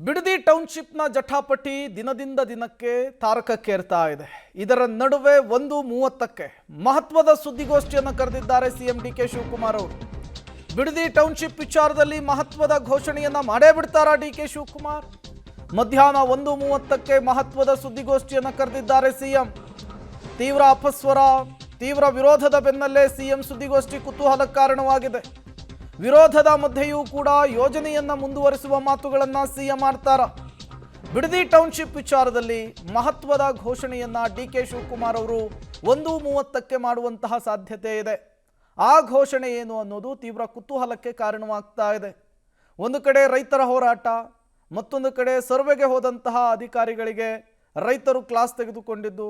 ಬಿಡದಿ ಟೌನ್ಶಿಪ್ನ ಜಟಾಪಟಿ ದಿನದಿಂದ ದಿನಕ್ಕೆ ತಾರಕಕ್ಕೇರ್ತಾ ಇದೆ. ಇದರ ನಡುವೆ 1:30ಕ್ಕೆ ಮಹತ್ವದ ಸುದ್ದಿಗೋಷ್ಠಿಯನ್ನು ಕರೆದಿದ್ದಾರೆ ಸಿಎಂ ಡಿಕೆ ಶಿವಕುಮಾರ್ ಅವರು. ಬಿಡದಿ ಟೌನ್ಶಿಪ್ ವಿಚಾರದಲ್ಲಿ ಮಹತ್ವದ ಘೋಷಣೆಯನ್ನ ಮಾಡೇ ಬಿಡ್ತಾರಾ ಡಿಕೆ ಶಿವಕುಮಾರ್? ಮಧ್ಯಾಹ್ನ 1:30ಕ್ಕೆ ಮಹತ್ವದ ಸುದ್ದಿಗೋಷ್ಠಿಯನ್ನು ಕರೆದಿದ್ದಾರೆ ಸಿಎಂ. ತೀವ್ರ ಅಪಸ್ವರ, ತೀವ್ರ ವಿರೋಧದ ಬೆನ್ನಲ್ಲೇ ಸಿಎಂ ಸುದ್ದಿಗೋಷ್ಠಿ ಕುತೂಹಲಕ್ಕೆ ಕಾರಣವಾಗಿದೆ. ವಿರೋಧದ ಮಧ್ಯೆಯೂ ಕೂಡ ಯೋಜನೆಯನ್ನ ಮುಂದುವರಿಸುವ ಮಾತುಗಳನ್ನ ಸಿಎಂ ಮಾಡ್ತಾರ. ಬಿಡದಿ ಟೌನ್ಶಿಪ್ ವಿಚಾರದಲ್ಲಿ ಮಹತ್ವದ ಘೋಷಣೆಯನ್ನ ಡಿಕೆ ಶಿವಕುಮಾರ್ ಅವರು 1:30ಕ್ಕೆ ಮಾಡುವಂತಹ ಸಾಧ್ಯತೆ ಇದೆ. ಆ ಘೋಷಣೆ ಏನು ಅನ್ನೋದು ತೀವ್ರ ಕುತೂಹಲಕ್ಕೆ ಕಾರಣವಾಗ್ತಾ ಇದೆ. ಒಂದು ಕಡೆ ರೈತರ ಹೋರಾಟ, ಮತ್ತೊಂದು ಕಡೆ ಸರ್ವೆಗೆ ಹೋದಂತಹ ಅಧಿಕಾರಿಗಳಿಗೆ ರೈತರು ಕ್ಲಾಸ್ ತೆಗೆದುಕೊಂಡಿದ್ದು,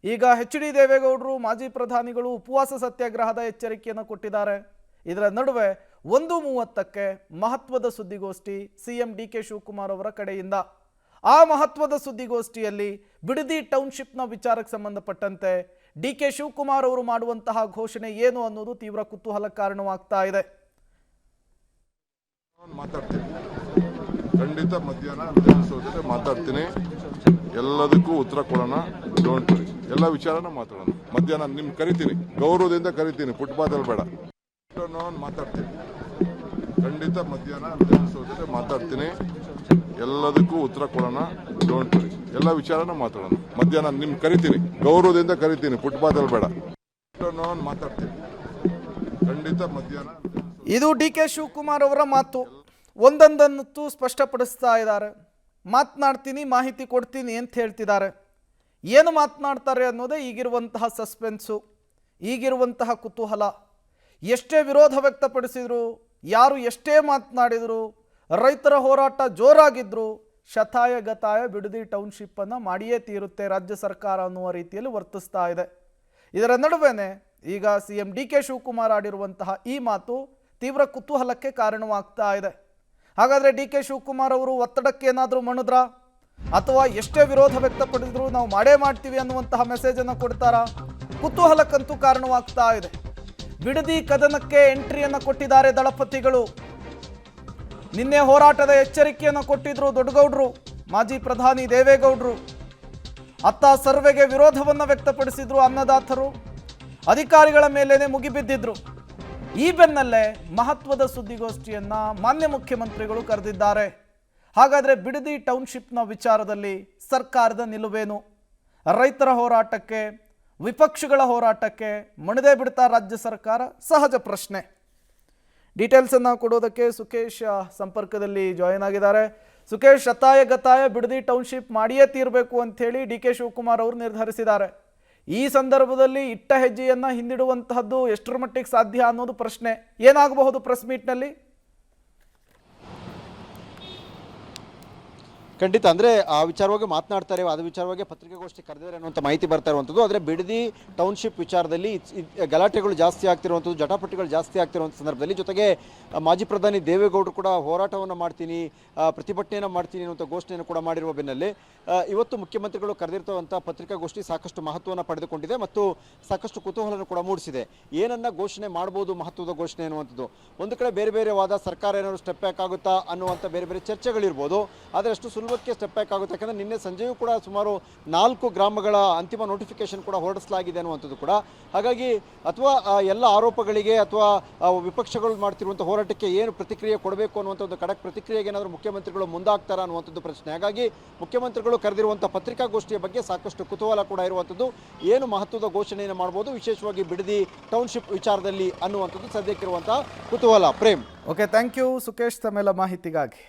ಈಗ ಎಚ್ ಡಿ ದೇವೇಗೌಡರು ಮಾಜಿ ಪ್ರಧಾನಿಗಳು ಉಪವಾಸ ಸತ್ಯಾಗ್ರಹದ ಎಚ್ಚರಿಕೆಯನ್ನು ಕೊಟ್ಟಿದ್ದಾರೆ. ಇದರ ನಡುವೆ 1:30ಕ್ಕೆ ಮಹತ್ವದ ಸುದ್ದಿಗೋಷ್ಠಿ ಸಿಎಂ ಡಿಕೆ ಶಿವಕುಮಾರ್ ಅವರ ಕಡೆಯಿಂದ. ಆ ಮಹತ್ವದ ಸುದ್ದಿಗೋಷ್ಠಿಯಲ್ಲಿ ಬಿಡದಿ ಟೌನ್ಶಿಪ್ನ ವಿಚಾರಕ್ಕೆ ಸಂಬಂಧಪಟ್ಟಂತೆ ಡಿಕೆ ಶಿವಕುಮಾರ್ ಅವರು ಮಾಡುವಂತಹ ಘೋಷಣೆ ಏನು ಅನ್ನೋದು ತೀವ್ರ ಕುತೂಹಲಕ್ಕೆ ಕಾರಣವಾಗ್ತಾ ಇದೆ. ಖಂಡಿತ ಮಧ್ಯಾಹ್ನ ವಿಧಾನಸೌಧದಲ್ಲಿ ಮಾತಾಡ್ತೀನಿ. ಎಲ್ಲದಕ್ಕೂ ಉತ್ತರ ಕೊಡೋಣ. ಡೋಂಟ್ ವರಿ, ಎಲ್ಲ ವಿಚಾರನ ಮಾತಾಡೋಣ. ಮಧ್ಯಾಹ್ನ ನಿಮ್ಗೆ ಕರಿತೀನಿ, ಗೌರವದಿಂದ ಕರಿತೀನಿ, ಫುಟ್ಪಾತಲ್ಲಿ ಬೇಡ. ಮಾತಾಡ್ತೀನಿ. ಖಂಡಿತ ಮಧ್ಯಾಹ್ನ ವಿಧಾನಸೌಧದಲ್ಲಿ ಮಾತಾಡ್ತೀನಿ. ಎಲ್ಲದಕ್ಕೂ ಉತ್ತರ ಕೊಡೋಣ. ಡೋಂಟ್ ವರಿ, ಎಲ್ಲ ವಿಚಾರನ ಮಾತಾಡೋಣ. ಮಧ್ಯಾಹ್ನ ನಿಮ್ಗೆ ಕರಿತೀನಿ, ಗೌರವದಿಂದ ಕರಿತೀನಿ, ಫುಟ್ಪಾತಲ್ಲಿ ಬೇಡ. ಮಾತಾಡ್ತೀನಿ. ಖಂಡಿತ ಮಧ್ಯಾಹ್ನ. ಇದು ಡಿಕೆ ಶಿವಕುಮಾರ್ ಅವರ ಮಾತು. ಒಂದೊಂದನ್ನು ಸ್ಪಷ್ಟಪಡಿಸ್ತಾ ಇದ್ದಾರೆ. ಮಾತನಾಡ್ತೀನಿ, ಮಾಹಿತಿ ಕೊಡ್ತೀನಿ ಅಂತ ಹೇಳ್ತಿದ್ದಾರೆ. ಏನು ಮಾತನಾಡ್ತಾರೆ ಅನ್ನೋದೇ ಈಗಿರುವಂತಹ ಸಸ್ಪೆನ್ಸು, ಈಗಿರುವಂತಹ ಕುತೂಹಲ. ಎಷ್ಟೇ ವಿರೋಧ ವ್ಯಕ್ತಪಡಿಸಿದ್ರು, ಯಾರು ಎಷ್ಟೇ ಮಾತನಾಡಿದ್ರು, ರೈತರ ಹೋರಾಟ ಜೋರಾಗಿದ್ರು, ಶತಾಯ ಗತಾಯ ಬಿಡದಿ ಟೌನ್ಶಿಪ್ಪನ್ನು ಮಾಡಿಯೇ ತೀರುತ್ತೆ ರಾಜ್ಯ ಸರ್ಕಾರ ಅನ್ನುವ ರೀತಿಯಲ್ಲಿ ವರ್ತಿಸ್ತಾ ಇದೆ. ಇದರ ನಡುವೆನೇ ಈಗ ಸಿಎಂ ಡಿಕೆ ಶಿವಕುಮಾರ್ ಆಡಿರುವಂತಹ ಈ ಮಾತು ತೀವ್ರ ಕುತೂಹಲಕ್ಕೆ ಕಾರಣವಾಗ್ತಾ ಇದೆ. ಹಾಗಾದರೆ ಡಿಕೆ ಶಿವಕುಮಾರ್ ಅವರು ಒತ್ತಡಕ್ಕೆ ಏನಾದರೂ ಮಣಿದ್ರಾ, ಅಥವಾ ಎಷ್ಟೇ ವಿರೋಧ ವ್ಯಕ್ತಪಡಿಸಿದ್ರು ನಾವು ಮಾಡೇ ಮಾಡ್ತೀವಿ ಅನ್ನುವಂತಹ ಮೆಸೇಜನ್ನು ಕೊಡ್ತಾರಾ? ಕುತೂಹಲಕ್ಕಂತೂ ಕಾರಣವಾಗ್ತಾ ಇದೆ. ಬಿಡದಿ ಕದನಕ್ಕೆ ಎಂಟ್ರಿಯನ್ನು ಕೊಟ್ಟಿದ್ದಾರೆ ದಳಪತಿಗಳು. ನಿನ್ನೆ ಹೋರಾಟದ ಎಚ್ಚರಿಕೆಯನ್ನು ಕೊಟ್ಟಿದ್ರು ದೊಡ್ಡಗೌಡರು, ಮಾಜಿ ಪ್ರಧಾನಿ ದೇವೇಗೌಡರು. ಅತ್ತ ಸರ್ವೆಗೆ ವಿರೋಧವನ್ನು ವ್ಯಕ್ತಪಡಿಸಿದ್ರು ಅನ್ನದಾತರು, ಅಧಿಕಾರಿಗಳ ಮೇಲೇನೆ ಮುಗಿಬಿದ್ದಿದ್ರು. ಈ ಬೆನ್ನಲ್ಲೇ ಮಹತ್ವದ ಸುದ್ದಿಗೋಷ್ಠಿಯನ್ನ ಮಾನ್ಯ ಮುಖ್ಯಮಂತ್ರಿಗಳು ಕರೆದಿದ್ದಾರೆ. ಹಾಗಾದರೆ ಬಿಡದಿ ಟೌನ್ಶಿಪ್ನ ವಿಚಾರದಲ್ಲಿ ಸರ್ಕಾರದ ನಿಲುವೇನು? ರೈತರ ಹೋರಾಟಕ್ಕೆ, ವಿಪಕ್ಷಗಳ ಹೋರಾಟಕ್ಕೆ ಮಣಿದೇ ಬಿಡ್ತಾ ರಾಜ್ಯ ಸರ್ಕಾರ? ಸಹಜ ಪ್ರಶ್ನೆ. ಡೀಟೇಲ್ಸನ್ನು ಕೊಡೋದಕ್ಕೆ ಸುಖೇಶ್ ಸಂಪರ್ಕದಲ್ಲಿ ಜಾಯಿನ್ ಆಗಿದ್ದಾರೆ. ಸುಖೇಶ್, ಶತಾಯ ಗತಾಯ ಬಿಡದಿ ಟೌನ್ಶಿಪ್ ಮಾಡಿಯೇ ತೀರಬೇಕು ಅಂಥೇಳಿ ಡಿ ಕೆ ಶಿವಕುಮಾರ್ ಅವರು ನಿರ್ಧರಿಸಿದ್ದಾರೆ. ಈ ಸಂದರ್ಭದಲ್ಲಿ ಇಟ್ಟ ಹೆಜ್ಜೆಯನ್ನು ಹಿಂದಿಡುವಂತಹದ್ದು ಎಷ್ಟರ ಮಟ್ಟಿಗೆ ಸಾಧ್ಯ ಅನ್ನೋದು ಪ್ರಶ್ನೆ. ಏನಾಗಬಹುದು ಪ್ರೆಸ್ ಮೀಟ್ನಲ್ಲಿ? ಖಂಡಿತ, ಅಂದರೆ ಆ ವಿಚಾರವಾಗಿ ಮಾತನಾಡ್ತಾರೆ, ಅದು ವಿಚಾರವಾಗಿ ಪತ್ರಿಕಾಗೋಷ್ಠಿ ಕರೆದಿದ್ದಾರೆ ಅನ್ನುವಂಥ ಮಾಹಿತಿ ಬರ್ತಾ ಇರುವಂಥದ್ದು. ಆದರೆ ಬಿಡದಿ ಟೌನ್ಶಿಪ್ ವಿಚಾರದಲ್ಲಿ ಗಲಾಟೆಗಳು ಜಾಸ್ತಿ ಆಗ್ತಿರುವಂಥದ್ದು, ಜಟಾಪಟಿಗಳು ಜಾಸ್ತಿ ಆಗ್ತಿರುವಂಥ ಸಂದರ್ಭದಲ್ಲಿ, ಜೊತೆಗೆ ಮಾಜಿ ಪ್ರಧಾನಿ ದೇವೇಗೌಡರು ಕೂಡ ಹೋರಾಟವನ್ನು ಮಾಡ್ತೀನಿ, ಪ್ರತಿಭಟನೆಯನ್ನು ಮಾಡ್ತೀನಿ ಅನ್ನುವಂಥ ಘೋಷಣೆಯನ್ನು ಕೂಡ ಮಾಡಿರುವ ಬೆನ್ನಲ್ಲೇ ಇವತ್ತು ಮುಖ್ಯಮಂತ್ರಿಗಳು ಕರೆದಿರ್ತವಂಥ ಪತ್ರಿಕಾಗೋಷ್ಠಿ ಸಾಕಷ್ಟು ಮಹತ್ವವನ್ನು ಪಡೆದುಕೊಂಡಿದೆ ಮತ್ತು ಸಾಕಷ್ಟು ಕುತೂಹಲವನ್ನು ಕೂಡ ಮೂಡಿಸಿದೆ. ಏನನ್ನ ಘೋಷಣೆ ಮಾಡ್ಬೋದು, ಮಹತ್ವದ ಘೋಷಣೆ ಅನ್ನುವಂಥದ್ದು. ಒಂದು ಕಡೆ ಬೇರೆ ಬೇರೆ ವಾದ, ಸರ್ಕಾರ ಏನಾದರೂ ಸ್ಟೆಪ್ ಬ್ಯಾಕ್ ಆಗುತ್ತಾ ಅನ್ನುವಂಥ ಬೇರೆ ಬೇರೆ ಚರ್ಚೆಗಳಿರ್ಬೋದು. ಆದರೆ ಅಷ್ಟು ಸುಲಭಕ್ಕೆ ಸ್ಟೆಪ್ ಬ್ಯಾಕ್ ಆಗುತ್ತೆ, ಯಾಕಂದರೆ ನಿನ್ನೆ ಸಂಜೆಯೂ ಕೂಡ ಸುಮಾರು 4 ಗ್ರಾಮಗಳ ಅಂತಿಮ ನೋಟಿಫಿಕೇಶನ್ ಕೂಡ ಹೊರಡಿಸಲಾಗಿದೆ ಅನ್ನುವಂಥದ್ದು ಕೂಡ. ಹಾಗಾಗಿ ಅಥವಾ ಎಲ್ಲ ಆರೋಪಗಳಿಗೆ ಅಥವಾ ವಿಪಕ್ಷಗಳು ಮಾಡ್ತಿರುವಂಥ ಹೋರಾಟಕ್ಕೆ ಏನು ಪ್ರತಿಕ್ರಿಯೆ ಕೊಡಬೇಕು ಅನ್ನುವಂಥ ಒಂದು ಖಡಕ್ ಪ್ರತಿಕ್ರಿಯೆಗೆ ಏನಾದರೂ ಮುಖ್ಯಮಂತ್ರಿಗಳು ಮುಂದಾಗ್ತಾರಾ ಅನ್ನುವಂಥದ್ದು ಪ್ರಶ್ನೆ. ಹಾಗಾಗಿ ಮುಖ್ಯಮಂತ್ರಿಗಳು ಕರೆದಿರುವಂಥ ಪತ್ರಿಕಾಗೋಷ್ಠಿಯ ಬಗ್ಗೆ ಸಾಕಷ್ಟು ಕುತೂಹಲ ಕೂಡ ಇರುವಂಥದ್ದು. ಏನು ಮಹತ್ವದ ಘೋಷಣೆಯನ್ನು ಮಾಡ್ಬೋದು, ವಿಶೇಷವಾಗಿ ಬಿಡದಿ ಟೌನ್ಶಿಪ್ ವಿಚಾರದಲ್ಲಿ ಅನ್ನುವಂಥದ್ದು ಸದ್ಯಕ್ಕಿರುವಂಥ ಕುತೂಹಲ. Prem. Okay, thank you Sukhesh ತಮ್ಮೆಲ್ಲ ಮಾಹಿತಿಗಾಗಿ.